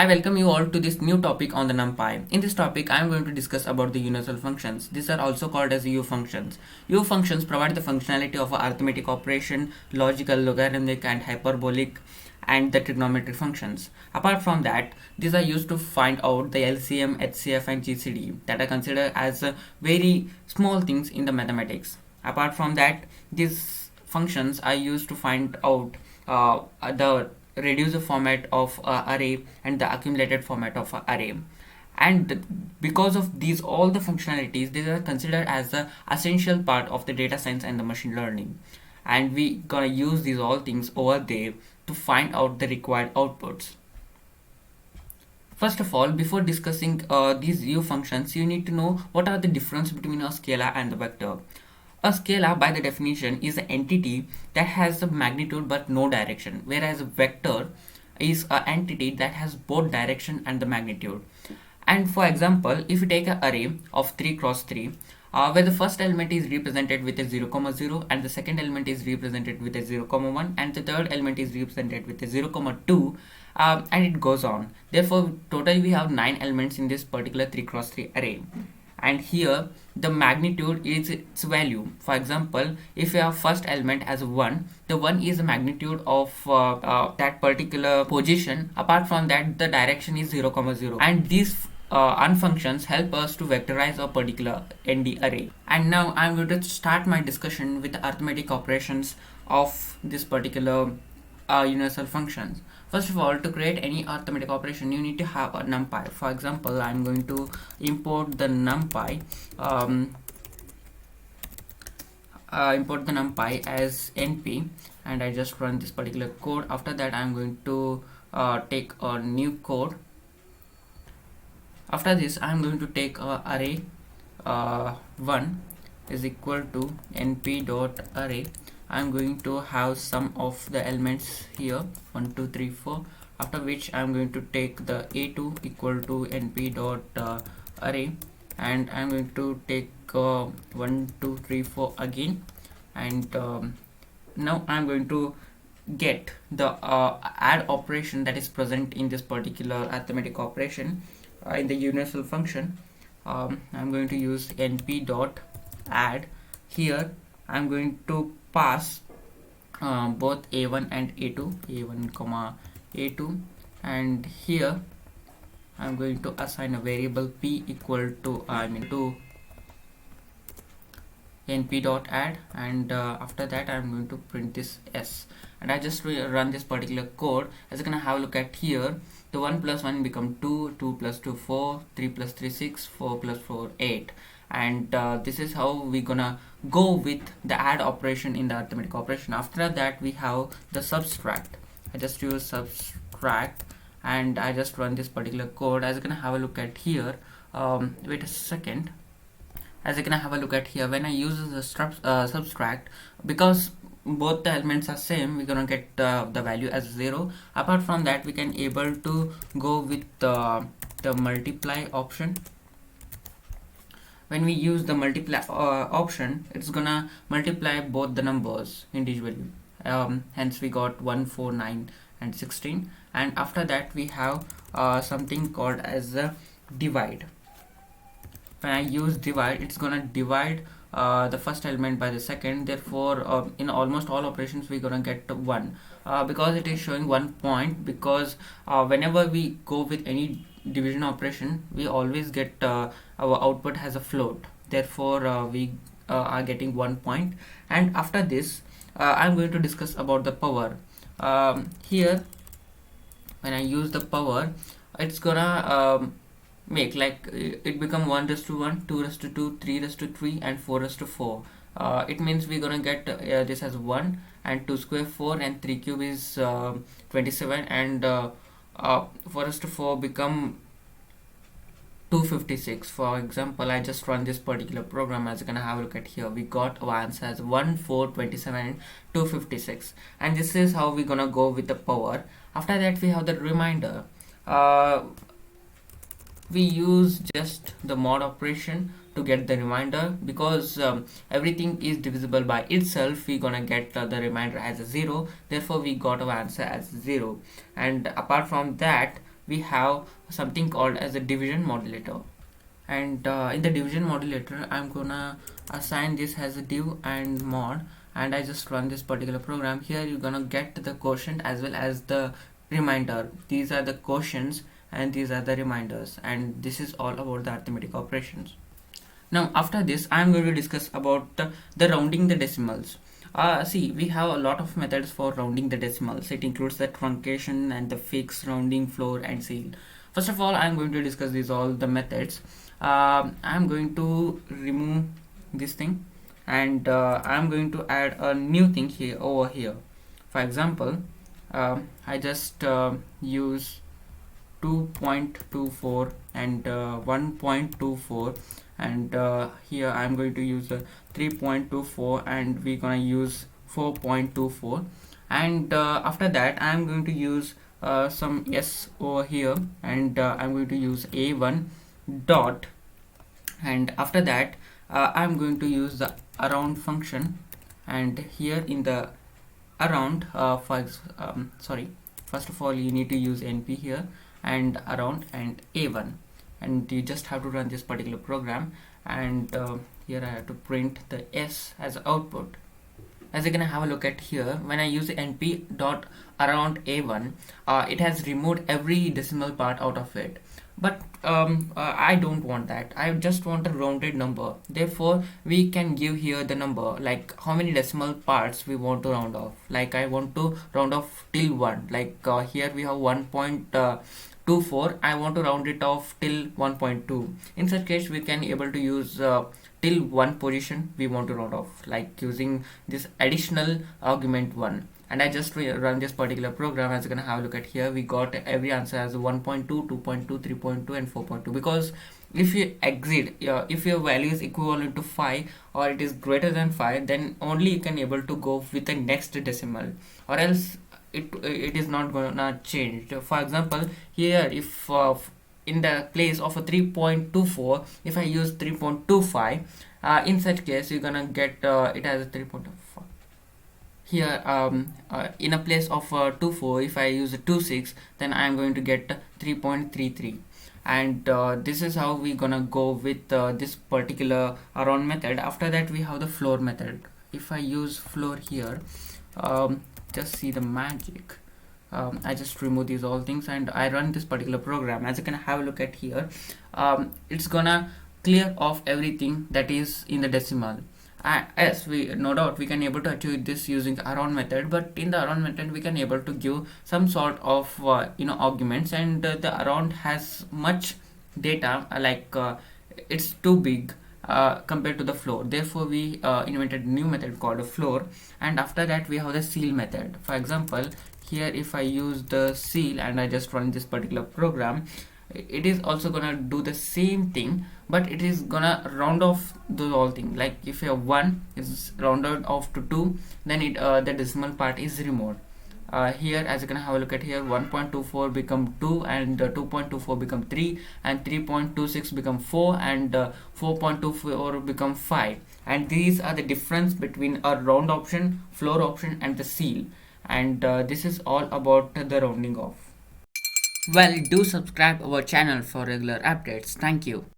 I welcome you all to this new topic on the NumPy. In this topic, I am going to discuss about the universal functions. These are also called as U functions. U functions provide the functionality of arithmetic operation, logical, logarithmic, and hyperbolic, and the trigonometric functions. Apart from that, these are used to find out the LCM, HCF, and GCD that are considered as very small things in the mathematics. Apart from that, these functions are used to find out the reducer format of array and the accumulated format of array. And because of these all the functionalities, these are considered as the essential part of the data science and the machine learning, and we gonna use these all things over there to find out the required outputs. First of all, before discussing these U functions, you need to know what are the difference between a scalar and the vector. A scalar, by the definition, is an entity that has a magnitude but no direction, whereas a vector is an entity that has both direction and the magnitude. And for example, if you take an array of 3 cross 3, where the first element is represented with a 0, 0, and the second element is represented with a 0, 1, and the third element is represented with a 0, 2, and it goes on. Therefore, totally we have 9 elements in this particular 3 cross 3 array. And here the magnitude is its value. For example, if you have first element as 1, the 1 is the magnitude of that particular position. Apart from that, the direction is 0, 0, and these unfunctions help us to vectorize a particular ND array. And now I'm going to start my discussion with the arithmetic operations of this particular universal functions. First of all, to create any arithmetic operation, you need to have a NumPy. For example, I'm going to import the NumPy. Import the NumPy as NP, and I just run this particular code. After that, I'm going to take a new code. After this, I'm going to take array 1 is equal to np dot array. I'm going to have some of the elements here 1 2 3 4, after which I'm going to take the a2 equal to np dot array, and I'm going to take 1 2 3 4 again, and now I'm going to get the add operation that is present in this particular arithmetic operation in the universal function. I'm going to use np dot add. Here I'm going to pass both a1 and a2, a1 comma a2, and here I'm going to assign a variable p equal to to np dot add, and after that I'm going to print this s, and I just run this particular code. As you can have a look at here, the 1 plus 1 become 2, 2 plus 2 4, 3 plus 3 6, 4 plus 4 8, and this is how we gonna go with the add operation in the arithmetic operation. After that, we have the subtract. I just use subtract, and I just run this particular code. As you can have a look at here, wait a second. As you can have a look at here, when I use the subtract, because both the elements are same, we're gonna get the value as 0. Apart from that, we can able to go with the multiply option. When we use the multiply option, it's gonna multiply both the numbers individually. Hence we got 1 4 9 and 16, and after that we have something called as a divide. When I use divide, it's gonna divide the first element by the second. Therefore, in almost all operations we're gonna get 1 because it is showing 1 point, because whenever we go with any division operation, we always get our output has a float. Therefore, we are getting 1 point. And after this, I'm going to discuss about the power. Here when I use the power, it's gonna make like it become 1 raised to 1, 2 raised to 2, 3 raised to 3, and 4 raised to 4. It means we're gonna get this as 1, and 2 square 4, and 3 cube is 27, and 4 raised to 4 become 256. For example, I just run this particular program. As you can have a look at here, we got our answer as 1 4 27 and 256, and this is how we're gonna go with the power. After that, we have the remainder. We use just the mod operation to get the remainder, because everything is divisible by itself. We're gonna get the remainder as a 0. Therefore, we got our answer as 0. And apart from that, we have something called as a division modulator. And in the division modulator, I'm gonna assign this as a div and mod, and I just run this particular program. Here you're gonna get the quotient as well as the remainder. These are the quotients and these are the reminders, and this is all about the arithmetic operations. Now after this, I'm going to discuss about the rounding the decimals. See, we have a lot of methods for rounding the decimals. It includes the truncation and the fixed, rounding, floor, and seal. First of all, I'm going to discuss these all the methods. I'm going to remove this thing, and I'm going to add a new thing here over here. For example, I just use 2.24 and 1.24, and here I'm going to use 3.24, and we're gonna use 4.24, and after that I'm going to use some s over here, and I'm going to use a1 dot, and after that I'm going to use the around function, and here in the around sorry, first of all you need to use np here and around and a1, and you just have to run this particular program, and here I have to print the s as output. As you're gonna have a look at here, when I use np dot around a1, it has removed every decimal part out of it, but I don't want that. I just want a rounded number. Therefore we can give here the number, like how many decimal parts we want to round off. Like I want to round off till 1, like here we have 1.24. I want to round it off till 1.2. In such case we can able to use till 1 position we want to round off, like using this additional argument 1. And I just run this particular program. As you're gonna have a look at here, we got every answer as 1.2, 2.2, 3.2, and 4.2. Because if you exceed, if your value is equivalent to 5 or it is greater than 5, then only you can able to go with the next decimal, or else it is not gonna change. For example, here if in the place of a 3.24, if I use 3.25, in such case you're gonna get it as a 3.25. Here in a place of 24, if I use a 26, then I'm going to get 3.33, and this is how we gonna go with this particular around method. After that we have the floor method. If I use floor here, just see the magic. I just remove these all things and I run this particular program. As you can have a look at here, it's gonna clear off everything that is in the decimal. Yes, we no doubt we can able to achieve this using around method, but in the around method we can able to give some sort of arguments, and the around has much data, like it's too big compared to the floor. Therefore we invented a new method called a floor. And after that we have the seal method. For example, here if I use the seal and I just run this particular program, it is also gonna do the same thing, but it is gonna round off those all things. Like if you have 1 is rounded off to 2, then it the decimal part is removed. Here as you can have a look at here, 1.24 become 2, and 2.24 become 3, and 3.26 become 4, and 4.24 become 5. And these are the difference between a round option, floor option, and the seal. And this is all about the rounding off. Well, do subscribe our channel for regular updates. Thank you.